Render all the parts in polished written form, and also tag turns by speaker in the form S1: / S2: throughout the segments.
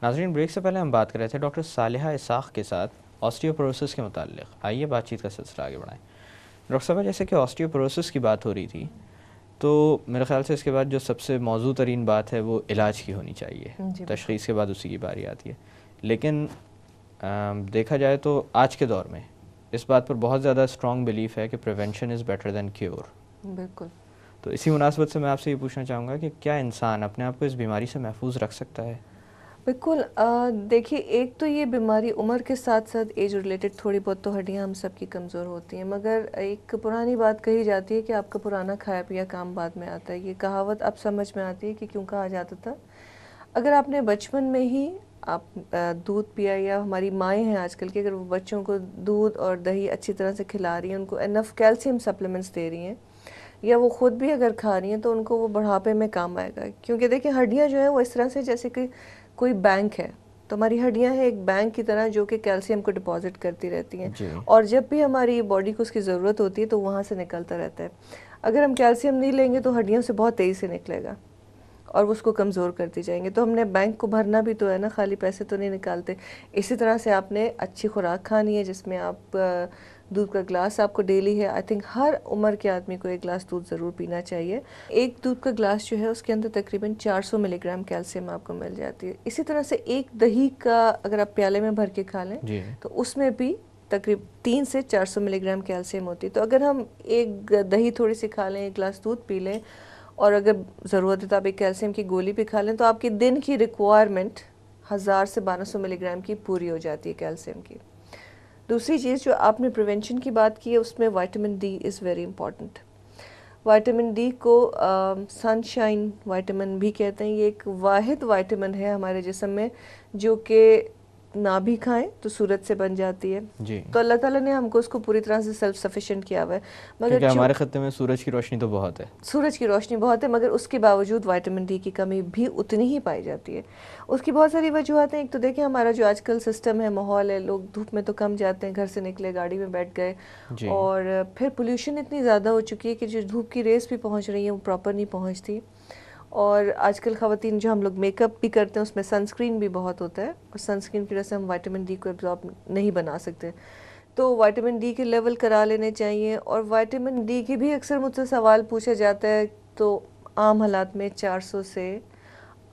S1: नाज़रीन, ब्रेक से पहले हम बात कर रहे थे डॉक्टर सालिहा इसाक के साथ ऑस्टियोपोरोसिस के मुताल्लिक़। आइए बातचीत का सिलसिला आगे बढ़ाएं। डॉक्टर साहब, जैसे कि ऑस्टियोपोरोसिस की बात हो रही थी, तो मेरे ख़्याल से इसके बाद जो सबसे मौजू तरीन बात है वो इलाज की होनी चाहिए। तशख़ीस के बाद उसी की बारी आती है। लेकिन देखा जाए तो आज के दौर में इस बात पर बहुत ज़्यादा स्ट्रॉन्ग बिलीफ है कि prevention is better than cure.
S2: बिल्कुल।
S1: तो इसी मुनासबत से मैं आपसे ये पूछना चाहूँगा कि क्या इंसान अपने आप को इस बीमारी से महफूज रख सकता है?
S2: बिल्कुल। देखिए, एक तो ये बीमारी उम्र के साथ साथ एज रिलेटेड थोड़ी बहुत तो हड्डियाँ हम सब की कमज़ोर होती हैं, मगर एक पुरानी बात कही जाती है कि आपका पुराना खाया पिया काम बाद में आता है। ये कहावत अब समझ में आती है कि क्यों कहा जाता था। अगर आपने बचपन में ही आप दूध पिया, या हमारी माएँ हैं आजकल की, अगर वो बच्चों को दूध और दही अच्छी तरह से खिला रही हैं, उनको इनफ कैल्शियम सप्लीमेंट्स दे रही हैं, या वो ख़ुद भी अगर खा रही हैं, तो उनको वो बुढ़ापे में काम आएगा। क्योंकि देखिए, हड्डियाँ जो है वो इस तरह से जैसे कि कोई बैंक है, तो हमारी हड्डियाँ हैं एक बैंक की तरह जो कि कैल्शियम को डिपॉजिट करती रहती हैं, और जब भी हमारी बॉडी को उसकी ज़रूरत होती है तो वहाँ से निकलता रहता है। अगर हम कैल्शियम नहीं लेंगे तो हड्डियों से बहुत तेज़ी से निकलेगा और उसको कमज़ोर करती जाएंगे। तो हमने बैंक को भरना भी तो है ना, खाली पैसे तो नहीं निकालते। इसी तरह से आपने अच्छी खुराक खानी है, जिसमें आप दूध का ग्लास आपको डेली है। आई थिंक हर उम्र के आदमी को एक गिलास दूध ज़रूर पीना चाहिए। एक दूध का ग्लास जो है उसके अंदर तकरीबन 400 मिलीग्राम कैल्शियम आपको मिल जाती है। इसी तरह से एक दही का अगर आप प्याले में भर के खा लें तो उसमें भी तकरीब 3 से 400 मिलीग्राम कैल्शियम होती है। तो अगर हम एक दही थोड़ी सी खा लें, एक गिलास दूध पी लें, और अगर ज़रूरत है तो आप एक कैल्शियम की गोली भी खा लें, तो आपकी दिन की रिक्वायरमेंट 1000 से 1200 मिलीग्राम की पूरी हो जाती है कैल्शियम की। दूसरी चीज़ जो आपने प्रिवेंशन की बात की है, उसमें vitamin D is very important. Vitamin D को सनशाइन विटामिन भी कहते हैं। ये एक वाहिद विटामिन है हमारे जिस्म में जो कि ना भी खाएं तो सूरज से बन जाती है जी। तो अल्लाह ताला ने हमको उसको पूरी तरह से सेल्फ सफिशिएंट किया हुआ है।
S1: मगर हमारे खत्ते में सूरज की रोशनी तो बहुत है,
S2: सूरज की रोशनी बहुत है, मगर उसके बावजूद विटामिन डी की कमी भी उतनी ही पाई जाती है। उसकी बहुत सारी वजूहत हैं। एक तो देखिए, हमारा जो आजकल सिस्टम है, माहौल है, लोग धूप में तो कम जाते हैं, घर से निकले गाड़ी में बैठ गए, और फिर पोल्यूशन इतनी ज़्यादा हो चुकी है कि जो धूप की रेस भी पहुँच रही है वो प्रॉपर नहीं पहुँचती। और आजकल ख़वातीन जो हम लोग मेकअप भी करते हैं उसमें सनस्क्रीन भी बहुत होता है, और सनस्क्रीन की वजह से हम विटामिन डी को एब्जॉर्ब नहीं बना सकते। तो विटामिन डी के लेवल करा लेने चाहिए। और विटामिन डी की भी अक्सर मुझसे सवाल पूछा जाता है, तो आम हालात में 400 से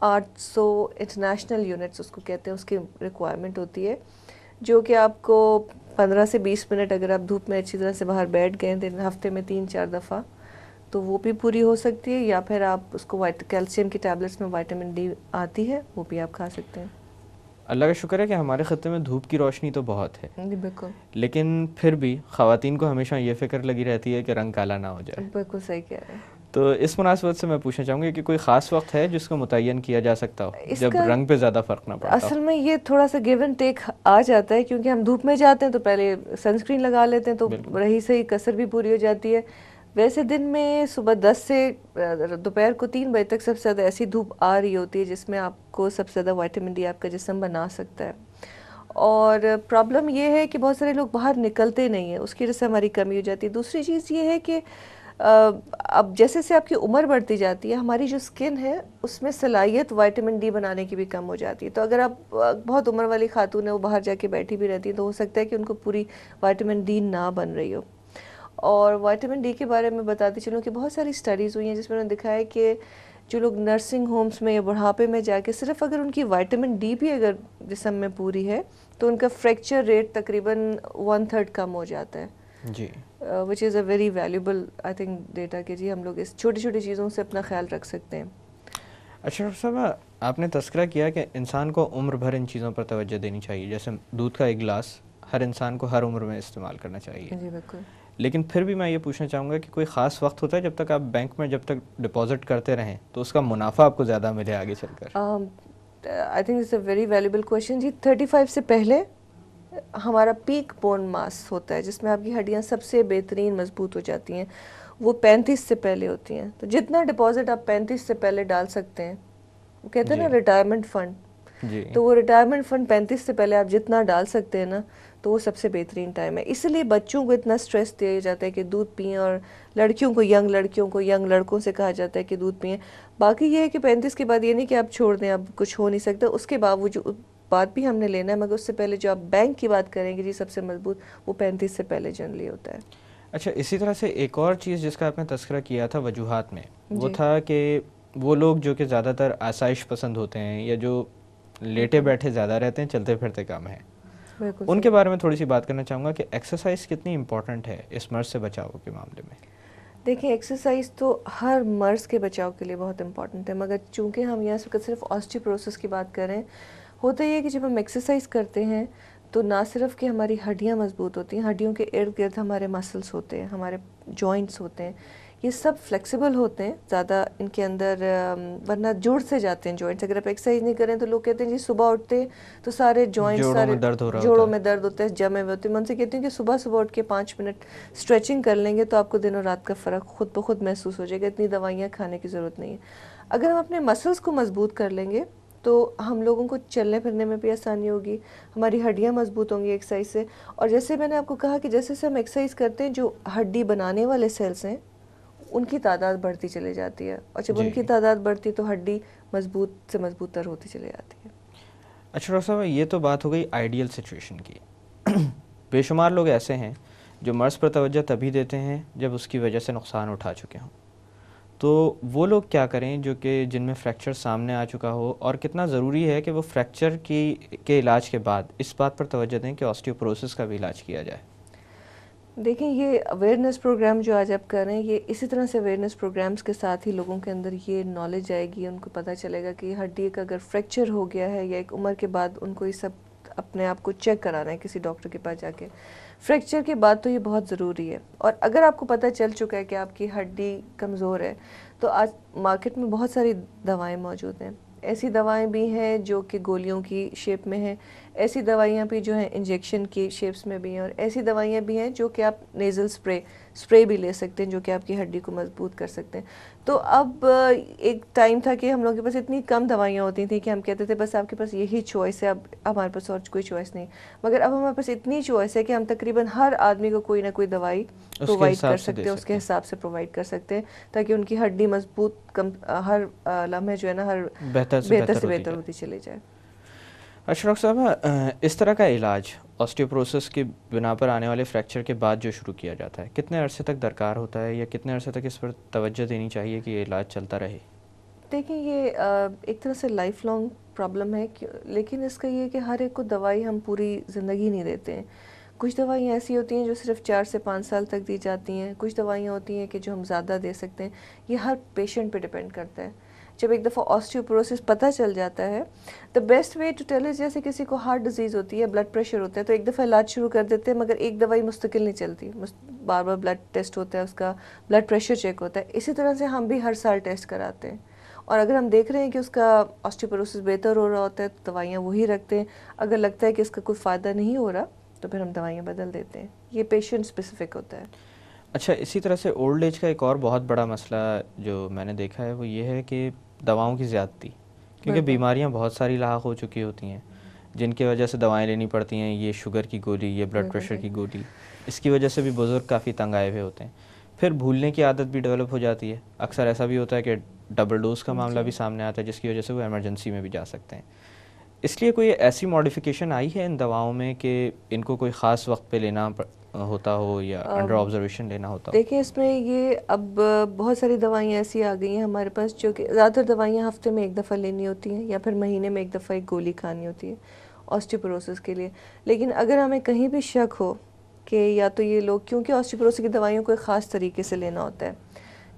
S2: 800 इंटरनेशनल यूनिट्स उसको कहते हैं, उसकी रिक्वायरमेंट होती है, जो कि आपको 15 से 20 मिनट अगर आप धूप में अच्छी तरह से बाहर बैठ गए दिन हफ्ते में 3-4 दफ़ा, तो वो भी पूरी हो सकती है। या फिर आप उसको कैल्शियम की टैबलेट्स में विटामिन डी आती है, वो भी आप खा सकते हैं।
S1: अल्लाह का शुक्र है कि हमारे ख़त्ते में धूप की रोशनी तो बहुत है,
S2: बिल्कुल,
S1: लेकिन फिर भी ख़वातीन को हमेशा ये फ़िक्र लगी रहती है कि रंग काला ना हो जाए।
S2: बिल्कुल सही कह रहे हैं।
S1: तो इस मुनासबत से मैं पूछना चाहूँगी कि कोई ख़ास वक्त है जिसको मुतय्यन किया जा सकता हो जब रंग पे ज़्यादा फ़र्क ना पड़ता हो?
S2: असल में ये थोड़ा सा गिव एंड टेक आ जाता है, क्योंकि हम धूप में जाते हैं तो पहले सनस्क्रीन लगा लेते हैं, तो रही सही कसर भी पूरी हो जाती है। वैसे दिन में सुबह 10 से दोपहर को 3 बजे तक सबसे ज़्यादा ऐसी धूप आ रही होती है जिसमें आपको सबसे ज़्यादा विटामिन डी आपका जिस्म बना सकता है। और प्रॉब्लम ये है कि बहुत सारे लोग बाहर निकलते नहीं हैं, उसकी वजह से हमारी कमी हो जाती है। दूसरी चीज़ ये है कि अब जैसे से आपकी उम्र बढ़ती जाती है, हमारी जो स्किन है उसमें सलाहियत विटामिन डी बनाने की भी कम हो जाती है। तो अगर आप बहुत उम्र वाली खातून है, वो बाहर जाके बैठी भी रहती है, तो हो सकता है कि उनको पूरी विटामिन डी ना बन रही हो। और विटामिन डी के बारे में बताती चलूँ कि बहुत सारी स्टडीज़ हुई हैं जिसमें उन्होंने दिखाया है कि जो लोग नर्सिंग होम्स में या बुढ़ापे में जाके सिर्फ अगर उनकी विटामिन डी भी अगर जिस्म में पूरी है, तो उनका फ्रैक्चर रेट तकरीबन 1/3 कम हो जाता है जी। Which is a very valuable I think data कि जी हम लोग इस छोटी छोटी चीज़ों से अपना ख्याल रख सकते हैं।
S1: अच्छा डॉक्टर साहब, आपने तस्करा किया कि इंसान को उम्र भर इन चीज़ों पर तवज्जो देनी चाहिए, जैसे दूध का एक गिलास हर इंसान को हर उम्र में इस्तेमाल करना चाहिए
S2: जी बिल्कुल।
S1: लेकिन फिर भी मैं ये पूछना चाहूँगा कि कोई ख़ास वक्त होता है जब तक आप बैंक में जब तक डिपॉजिट करते रहें तो उसका मुनाफा आपको ज़्यादा मिले आगे चलकर?
S2: I think it's a very valuable question जी। 35 से पहले हमारा पीक बोन मास होता है जिसमें आपकी हड्डियाँ सबसे बेहतरीन मजबूत हो जाती हैं, वो 35 से पहले होती हैं। तो जितना डिपॉजिट आप 35 से पहले डाल सकते हैं, वो कहते हैं ना रिटायरमेंट फ़ंड,
S1: जी।
S2: तो वो रिटायरमेंट फंड 35 से पहले आप जितना डाल सकते हैं ना, तो वो सबसे बेहतरीन टाइम है। इसलिए बच्चों को इतना स्ट्रेस दिया जाता है कि दूध पिएं, और लड़कियों को, यंग लड़कियों को, यंग लड़कों से कहा जाता है कि दूध पिएं। बाकी ये है कि 35 के बाद ये नहीं कि आप छोड़ दें, अब कुछ हो नहीं सकता, उसके बावजूद बात भी हमने लेना है, मगर उससे पहले जो आप बैंक की बात करेंगे जी सबसे मजबूत, वो 35 से पहले जनरली होता है।
S1: अच्छा, इसी तरह से एक और चीज़ जिसका आपने तज़किरा किया था वजूहात में, वो
S2: जी।
S1: था कि वो लोग जो कि ज़्यादातर आसाइश पसंद होते हैं या जो लेटे बैठे ज़्यादा रहते हैं, चलते फिरते कम हैं,
S2: बिल्कुल
S1: उनके
S2: सही।
S1: बारे में थोड़ी सी बात करना चाहूँगा कि एक्सरसाइज कितनी इम्पोर्टेंट है इस मर्ज से बचाव के मामले में।
S2: देखिए, एक्सरसाइज तो हर मर्ज़ के बचाव के लिए बहुत इंपॉर्टेंट है, मगर चूंकि हम यहाँ सिर्फ ऑस्टियोपोरोसिस की बात करें, होता ये है कि जब हम एक्सरसाइज करते हैं तो ना सिर्फ कि हमारी हड्डियाँ मजबूत होती हैं, हड्डियों के इर्द गिर्द हमारे मसल्स होते हैं, हमारे जॉइंट्स होते हैं, ये सब फ्लेक्सिबल होते हैं ज़्यादा इनके अंदर, वरना जुड़ से जाते हैं जॉइंट्स। अगर आप एक्सरसाइज नहीं करें तो लोग कहते हैं जी सुबह उठते हैं तो सारे जॉइंट्स,
S1: जोड़ों
S2: सारे
S1: में दर्द हो रहा होता
S2: जोड़ों
S1: है।
S2: में दर्द होते हैं, जमे हुए होते हैं। मैं उनसे कहती हूँ कि सुबह सुबह उठ के 5 मिनट स्ट्रेचिंग कर लेंगे तो आपको दिनों रात का फ़र्क खुद ब खुद महसूस हो जाएगा, इतनी दवाइयाँ खाने की ज़रूरत नहीं है। अगर हम अपने मसल्स को मजबूत कर लेंगे तो हम लोगों को चलने फिरने में भी आसानी होगी, हमारी हड्डियाँ मजबूत होंगी एक्सरसाइज से। और जैसे मैंने आपको कहा कि जैसे जैसे हम एक्सरसाइज करते हैं, जो हड्डी बनाने वाले सेल्स हैं उनकी तादाद बढ़ती चली जाती है, और जब
S1: जी।
S2: उनकी तादाद बढ़ती है तो हड्डी मजबूत से मजबूत तर होती चली जाती है।
S1: अच्छा डॉक्टर साहब, ये तो बात हो गई आइडियल सिचुएशन की। बेशुमार लोग ऐसे हैं जो मर्ज़ पर तवज्जो तभी देते हैं जब उसकी वजह से नुकसान उठा चुके हों, तो वो लोग क्या करें जो कि जिनमें फ्रैक्चर सामने आ चुका हो, और कितना ज़रूरी है कि वो फ्रैक्चर के इलाज के बाद इस बात पर तवज्जो दें कि ऑस्टियोपोरोसिस का भी इलाज किया जाए।
S2: देखिए, ये अवेयरनेस प्रोग्राम जो आज आप कर रहे हैं, ये इसी तरह से अवेयरनेस प्रोग्राम्स के साथ ही लोगों के अंदर ये नॉलेज आएगी, उनको पता चलेगा कि हड्डी का अगर फ्रैक्चर हो गया है या एक उम्र के बाद उनको ये सब अपने आप को चेक कराना है किसी डॉक्टर के पास जाके। फ्रैक्चर के बाद तो ये बहुत ज़रूरी है। और अगर आपको पता चल चुका है कि आपकी हड्डी कमज़ोर है, तो आज मार्केट में बहुत सारी दवाएं मौजूद हैं। ऐसी दवाएं भी हैं जो कि गोलियों की शेप में हैं, ऐसी दवाइयाँ भी जो हैं इंजेक्शन की शेप्स में भी हैं, और ऐसी दवाइयाँ भी हैं जो कि आप नेज़ल स्प्रे भी ले सकते हैं, जो कि आपकी हड्डी को मजबूत कर सकते हैं। तो अब एक टाइम था कि हम लोगों के पास इतनी कम दवाइयाँ होती थी कि हम कहते थे बस आपके पास यही चॉइस है, अब हमारे पास और कोई चॉइस नहीं। मगर अब हमारे पास इतनी चॉइस है कि हम तकरीबन हर आदमी को कोई ना कोई दवाई प्रोवाइड कर सकते हैं, उसके हिसाब से प्रोवाइड कर सकते हैं, ताकि उनकी हड्डी मजबूत हर लम्हे जो है ना, हर
S1: बेहतर से
S2: बेहतर होती चली जाए।
S1: अच्छा डॉक्टर साहब, इस तरह का इलाज ऑस्टियोपोरोसिस की बिना पर आने वाले फ्रैक्चर के बाद जो शुरू किया जाता है, कितने अरसे तक दरकार होता है, या कितने अरसे तक इस पर तवज्जो देनी चाहिए कि ये इलाज चलता रहे?
S2: देखिए, ये एक तरह से लाइफ लॉन्ग प्रॉब्लम है, लेकिन इसका ये है कि हर एक को दवाई हम पूरी ज़िंदगी नहीं देते हैं। कुछ दवाइयाँ ऐसी होती हैं जो सिर्फ 4 से 5 साल तक दी जाती हैं, कुछ दवाइयाँ होती हैं कि जो हम ज़्यादा दे सकते हैं। ये हर पेशेंट पे डिपेंड करता है। जब एक दफ़ा ऑस्टियोपोरोसिस पता चल जाता है, the best way to tell is, जैसे किसी को हार्ट डिजीज़ होती है, ब्लड प्रेशर होता है, तो एक दफ़ा इलाज शुरू कर देते हैं, मगर एक दवाई मुस्तकिल नहीं चलती, बार बार ब्लड टेस्ट होता है, उसका ब्लड प्रेशर चेक होता है। इसी तरह से हम भी हर साल टेस्ट कराते हैं, और अगर हम देख रहे हैं कि उसका ऑस्टियोपोरोसिस बेहतर हो रहा होता है तो दवाइयाँ वही रखते हैं। अगर लगता है कि इसका कोई फ़ायदा नहीं हो रहा तो फिर हम दवाइयाँ बदल देते हैं। ये पेशेंट स्पेसिफिक होता है।
S1: अच्छा, इसी तरह से ओल्ड एज का एक और बहुत बड़ा मसला जो मैंने देखा है वो ये है कि दवाओं की ज़्यादती, क्योंकि
S2: बिल्कुल।
S1: बीमारियां बहुत सारी लाक हो चुकी होती हैं जिनकी वजह से दवाएं लेनी पड़ती हैं। ये शुगर की गोली, ये ब्लड
S2: बिल्कुल
S1: प्रेशर
S2: सही।
S1: की गोली, इसकी वजह से भी बुज़ुर्ग काफ़ी तंग आए हुए होते हैं। फिर भूलने की आदत भी डेवलप हो जाती है। अक्सर ऐसा भी होता है कि डबल डोज का मामला
S2: जी।
S1: भी सामने आता है, जिसकी वजह से वो इमरजेंसी में भी जा सकते हैं। इसलिए कोई ऐसी मॉडिफिकेशन आई है इन दवाओं में कि इनको कोई ख़ास वक्त पे लेना होता हो या अंडर ऑब्जर्वेशन लेना होता हो?
S2: देखिए, इसमें ये अब बहुत सारी दवाइयाँ ऐसी आ गई हैं हमारे पास, जो कि ज़्यादातर दवाइयाँ हफ्ते में एक दफ़ा लेनी होती हैं, या फिर महीने में एक दफ़ा एक गोली खानी होती है ऑस्टियोपोरोसिस के लिए। लेकिन अगर हमें कहीं भी शक हो कि या तो ये लोग, क्योंकि ऑस्टियोपोरोसिस की दवाइयों को एक ख़ास तरीके से लेना होता है,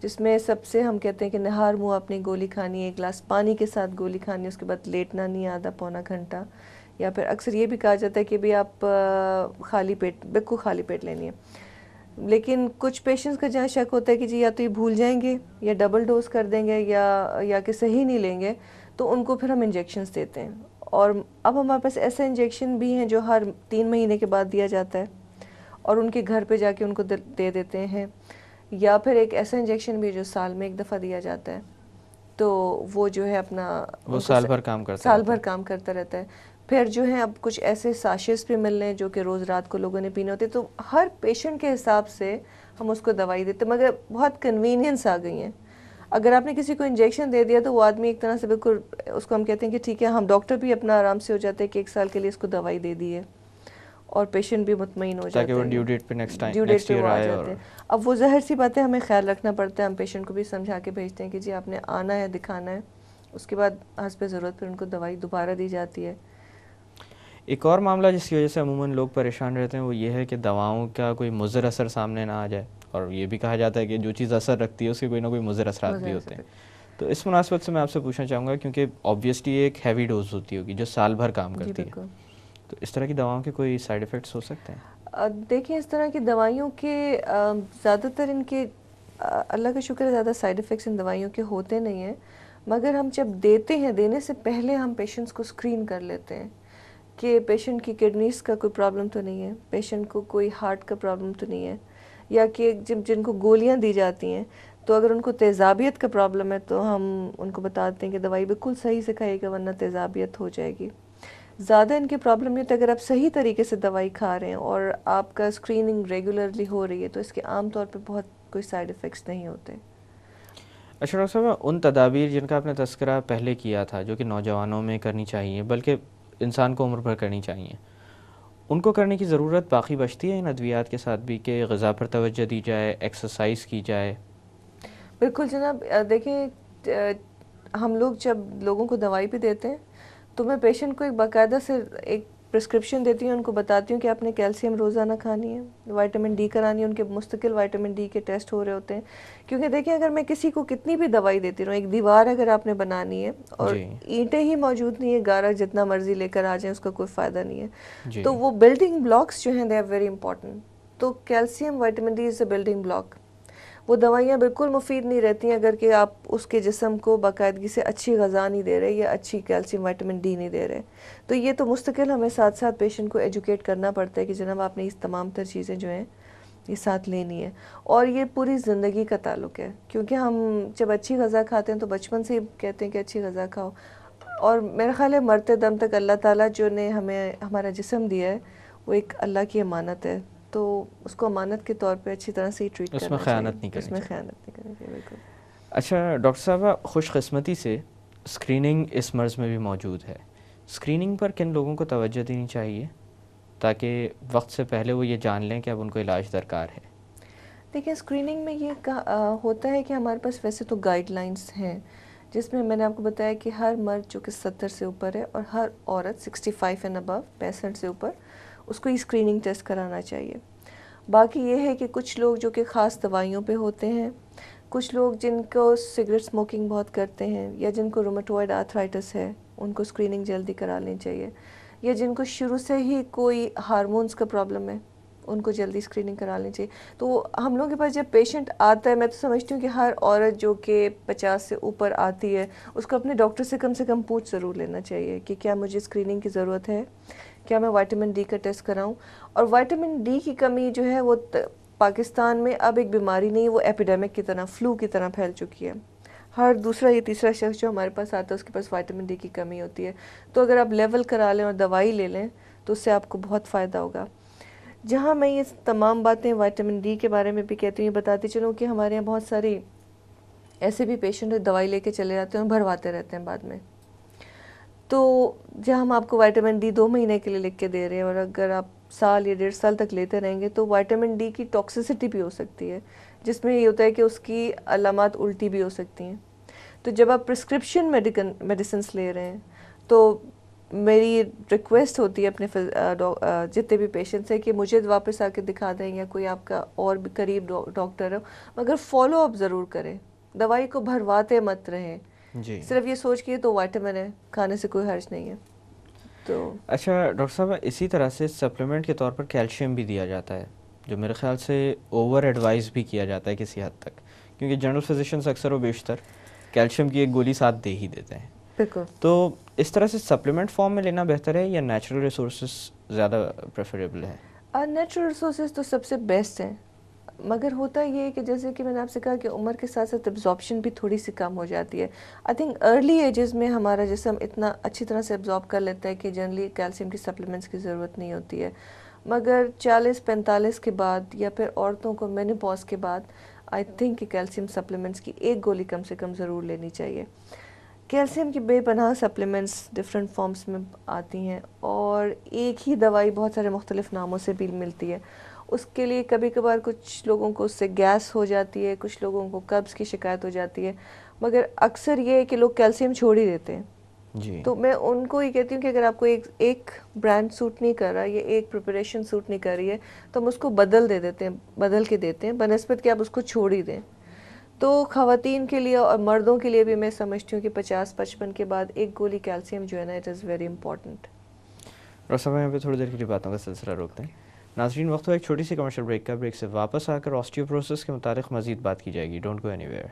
S2: जिसमें सबसे हम कहते हैं कि नहार मुँह अपनी गोली खानी है, एक गिलास पानी के साथ गोली खानी है, उसके बाद लेटना नहीं, आधा पौना घंटा। या फिर अक्सर ये भी कहा जाता है कि भाई आप खाली पेट, बिल्कुल खाली पेट लेनी है। लेकिन कुछ पेशेंट्स का जहाँ शक होता है कि जी या तो ये भूल जाएंगे, या डबल डोज कर देंगे, या कि सही नहीं लेंगे, तो उनको फिर हम इंजेक्शंस देते हैं। और अब हमारे पास ऐसे इंजेक्शन भी हैं जो हर 3 महीने के बाद दिया जाता है, और उनके घर पे जाके उनको दे देते हैं। या फिर एक ऐसा इंजेक्शन भी है जो साल में एक दफ़ा दिया जाता है। तो वो जो है अपना
S1: वो साल भर काम करता
S2: साल भर काम करता रहता है। फिर जो है अब कुछ ऐसे साशेस भी मिल रहे हैं जो कि रोज़ रात को लोगों ने पीने होते हैं, तो हर पेशेंट के हिसाब से हम उसको दवाई देते, मगर बहुत कन्वीनियंस आ गई हैं। अगर आपने किसी को इंजेक्शन दे दिया तो वो आदमी एक तरह से बिल्कुल, उसको हम कहते हैं कि ठीक है, हम डॉक्टर भी अपना आराम से हो जाते हैं कि 1 साल के लिए इसको दवाई दे दी है, और पेशेंट भी मुतमईन हो जाते हैं
S1: ताकि वो ड्यू डेट पे
S2: ड्यू डेट पे वो आ जाते हैं। अब वो ज़ाहिर सी बात है, हमें ख्याल रखना पड़ता है, हम पेशेंट को भी समझा के भेजते हैं कि जी आपने आना है, दिखाना है, उसके बाद हस्ब ज़रूरत फिर उनको दवाई दोबारा दी जाती है।
S1: एक और मामला जिसकी वजह से अमूमन लोग परेशान रहते हैं वो ये है कि दवाओं का कोई मुज़र असर सामने ना आ जाए, और ये भी कहा जाता है कि जो चीज़ असर रखती है उसके कोई ना कोई मुज़र असरात भी होते हैं। तो इस मुनासबत से मैं आपसे पूछना चाहूँगा, क्योंकि ऑब्वियसली एक हैवी डोज होती होगी जो साल भर काम करती है, तो इस तरह की दवाओं के कोई साइड इफ़ेक्ट्स हो सकते हैं?
S2: देखिए, इस तरह की दवाइयों के ज़्यादातर इनके अल्लाह का शुक्र है ज़्यादा साइड इफ़ेक्ट्स इन दवाइयों के होते नहीं हैं, मगर हम जब देते हैं, देने से पहले हम पेशेंट्स को स्क्रीन कर लेते हैं कि पेशेंट की किडनीज़ का कोई प्रॉब्लम तो नहीं है, पेशेंट को कोई हार्ट का प्रॉब्लम तो नहीं है, या कि जिनको गोलियां दी जाती हैं तो अगर उनको तेज़ाबियत का प्रॉब्लम है तो हम उनको बताते हैं कि दवाई बिल्कुल सही से खाइएगा वरना तेज़ाबियत हो जाएगी। ज़्यादा इनकी प्रॉब्लम नहीं होती, अगर आप सही तरीके से दवाई खा रहे हैं और आपका स्क्रीनिंग रेगुलरली हो रही है तो इसके आम तौर पे बहुत कोई साइड इफ़ेक्ट्स नहीं होते।
S1: अच्छा डॉक्टर साहब, उन तदाबीर जिनका आपने तज़किरा पहले किया था जो कि नौजवानों में करनी चाहिए, बल्कि इंसान को उम्र भर करनी चाहिए, उनको करने की ज़रूरत बाकी बचती है इन अद्वियात के साथ भी, कि ग़िज़ा पर तवज्जो दी जाए, एक्सरसाइज की जाए?
S2: बिल्कुल जनाब, देखिए हम लोग जब लोगों को दवाई भी देते हैं तो मैं पेशेंट को एक बाकायदा से एक प्रिस्क्रिप्शन देती हूँ, उनको बताती हूँ कि आपने कैल्शियम रोज़ाना खानी है, विटामिन डी करानी है, उनके मुस्तकिल विटामिन डी के टेस्ट हो रहे होते हैं। क्योंकि देखिए, अगर मैं किसी को कितनी भी दवाई देती रहूँ, एक दीवार अगर आपने बनानी है और ईंटें ही मौजूद नहीं है, गारा जितना मर्जी लेकर आ जाए उसका कोई फ़ायदा नहीं है। तो वो बिल्डिंग ब्लॉक्स जो हैं दे आर वेरी इंपॉर्टेंट। तो calcium vitamin D is a building block. वो दवाइयाँ बिल्कुल मुफीद नहीं रहती हैं अगर कि आप उसके जिस्म को बाकायदगी से अच्छी ग़िज़ा नहीं दे रहे या अच्छी कैल्शियम विटामिन डी नहीं दे रहे। तो ये तो मुस्तकिल हमें साथ साथ पेशेंट को एजुकेट करना पड़ता है कि जनाब आपने इस तमाम तर चीज़ें जो हैं ये साथ लेनी है, और ये पूरी ज़िंदगी का ताल्लुक़ है। क्योंकि हम जब अच्छी ग़िज़ा खाते हैं तो बचपन से ही कहते हैं कि अच्छी ग़िज़ा खाओ, और मेरा ख़्याल है मरते दम तक अल्लाह ताला जो ने हमें हमारा जिस्म दिया है वो एक अल्लाह की अमानत है, तो उसको अमानत के तौर पे अच्छी तरह से ही ट्रीट करना चाहिए, उसमें ख़यानत नहीं करनी चाहिए। बिल्कुल।
S1: अच्छा डॉक्टर साहब, खुशकिस्मती से स्क्रीनिंग इस मर्ज़ में भी मौजूद है, स्क्रीनिंग पर किन लोगों को तवज्जो देनी चाहिए ताकि वक्त से पहले वो ये जान लें कि अब उनको इलाज दरकार है? देखिए,
S2: स्क्रीनिंग में ये होता है कि हमारे पास वैसे तो गाइडलाइंस हैं जिसमें मैंने आपको बताया कि हर मर्द जो कि 70 से ऊपर है और हर औरत 65 एंड अबव 65 से ऊपर उसको ये स्क्रीनिंग टेस्ट कराना चाहिए। बाकी ये है कि कुछ लोग जो कि ख़ास दवाइयों पे होते हैं, कुछ लोग जिनको सिगरेट स्मोकिंग बहुत करते हैं या जिनको रूमेटॉइड आर्थराइटिस है उनको स्क्रीनिंग जल्दी करा लेनी चाहिए, या जिनको शुरू से ही कोई हार्मोन्स का प्रॉब्लम है उनको जल्दी स्क्रीनिंग करा लेनी चाहिए। तो हम लोगों के पास जब पेशेंट आता है, मैं तो समझती हूँ कि हर औरत जो कि 50 से ऊपर आती है उसको अपने डॉक्टर से कम पूछ ज़रूर लेना चाहिए कि क्या मुझे स्क्रीनिंग की ज़रूरत है, क्या मैं विटामिन डी का टेस्ट कराऊं। और विटामिन डी की कमी जो है वो पाकिस्तान में अब एक बीमारी नहीं, वो एपिडेमिक की तरह, फ्लू की तरह फैल चुकी है। हर दूसरा या तीसरा शख्स जो हमारे पास आता है उसके पास विटामिन डी की कमी होती है। तो अगर आप लेवल करा लें और दवाई ले लें तो उससे आपको बहुत फ़ायदा होगा। जहाँ मैं ये तमाम बातें विटामिन डी के बारे में भी कहती हूँ, बताती चलूँ कि हमारे यहाँ बहुत सारी ऐसे भी पेशेंट दवाई लेके चले जाते हैं और भरवाते रहते हैं बाद में। तो जहाँ हम आपको विटामिन डी 2 महीने के लिए लिख के दे रहे हैं और अगर आप साल या 1.5 साल तक लेते रहेंगे तो विटामिन डी की टॉक्सिसिटी भी हो सकती है, जिसमें ये होता है कि उसकी अलामात उल्टी भी हो सकती हैं। तो जब आप प्रिस्क्रिप्शन मेडिसिन्स ले रहे हैं तो मेरी रिक्वेस्ट होती है अपने जितने भी पेशेंट्स हैं कि मुझे वापस आके दिखा दें या कोई आपका और भी करीब डॉक्टर हो, मगर फॉलो अप ज़रूर करें, दवाई को भरवाते मत रहें जी। सिर्फ ये सोच के तो विटामिन है, खाने से कोई हर्ज नहीं है। तो
S1: अच्छा डॉक्टर साहब, इसी तरह से सप्लीमेंट के तौर पर कैल्शियम भी दिया जाता है, जो मेरे ख्याल से ओवर एडवाइस भी किया जाता है किसी हद तक, क्योंकि जनरल फिजिशियंस अक्सर व बेशतर कैल्शियम की एक गोली साथ दे ही देते हैं।
S2: बिल्कुल।
S1: तो इस तरह से सप्लीमेंट फॉर्म में लेना बेहतर है या नेचुरल रिसोर्सेज ज़्यादा प्रेफरेबल है?
S2: नेचुरल रिसोर्सेज तो सबसे बेस्ट हैं। मगर होता ये है कि जैसे कि मैंने आपसे कहा कि उम्र के साथ साथ एब्जॉर्प्शन भी थोड़ी सी कम हो जाती है। आई थिंक अर्ली एजेस में हमारा जिस्म इतना अच्छी तरह से एब्जॉर्ब कर लेता है कि जनरली कैल्शियम की सप्लीमेंट्स की ज़रूरत नहीं होती है। मगर 40-45 के बाद या फिर औरतों को मेनोपॉज के बाद आई थिंक कि कैल्शियम सप्लीमेंट्स की एक गोली कम से कम ज़रूर लेनी चाहिए। कैल्शियम की बेपनाह सप्लीमेंट्स डिफरेंट फॉर्म्स में आती हैं और एक ही दवाई बहुत सारे मुख्तलिफ नामों से भी मिलती है। उसके लिए कभी कभार कुछ लोगों को उससे गैस हो जाती है, कुछ लोगों को कब्ज़ की शिकायत हो जाती है, मगर अक्सर ये है कि लोग कैल्शियम छोड़ ही देते हैं।
S1: जी।
S2: तो मैं उनको ये कहती हूँ कि अगर आपको एक ब्रांड सूट नहीं कर रहा, या एक प्रिपरेशन सूट नहीं कर रही है, तो हम उसको बदल के देते हैं बनस्बत कि आप उसको छोड़ ही दें। तो ख़वातीन के लिए और मर्दों के लिए भी मैं समझती हूँ कि 50-55 के बाद एक गोली कैल्शियम जो है ना, it is very important.
S1: Doctor साहब यहाँ पे थोड़ी देर के लिए बातों का सिलसिला रोकते हैं। नाज़रीन, वक्त हुआ एक छोटी सी कमर्शियल ब्रेक का। ब्रेक से वापस आकर ऑस्टियोपोरोसिस के मुतालिक मज़ीद बात की जाएगी। Don't go anywhere.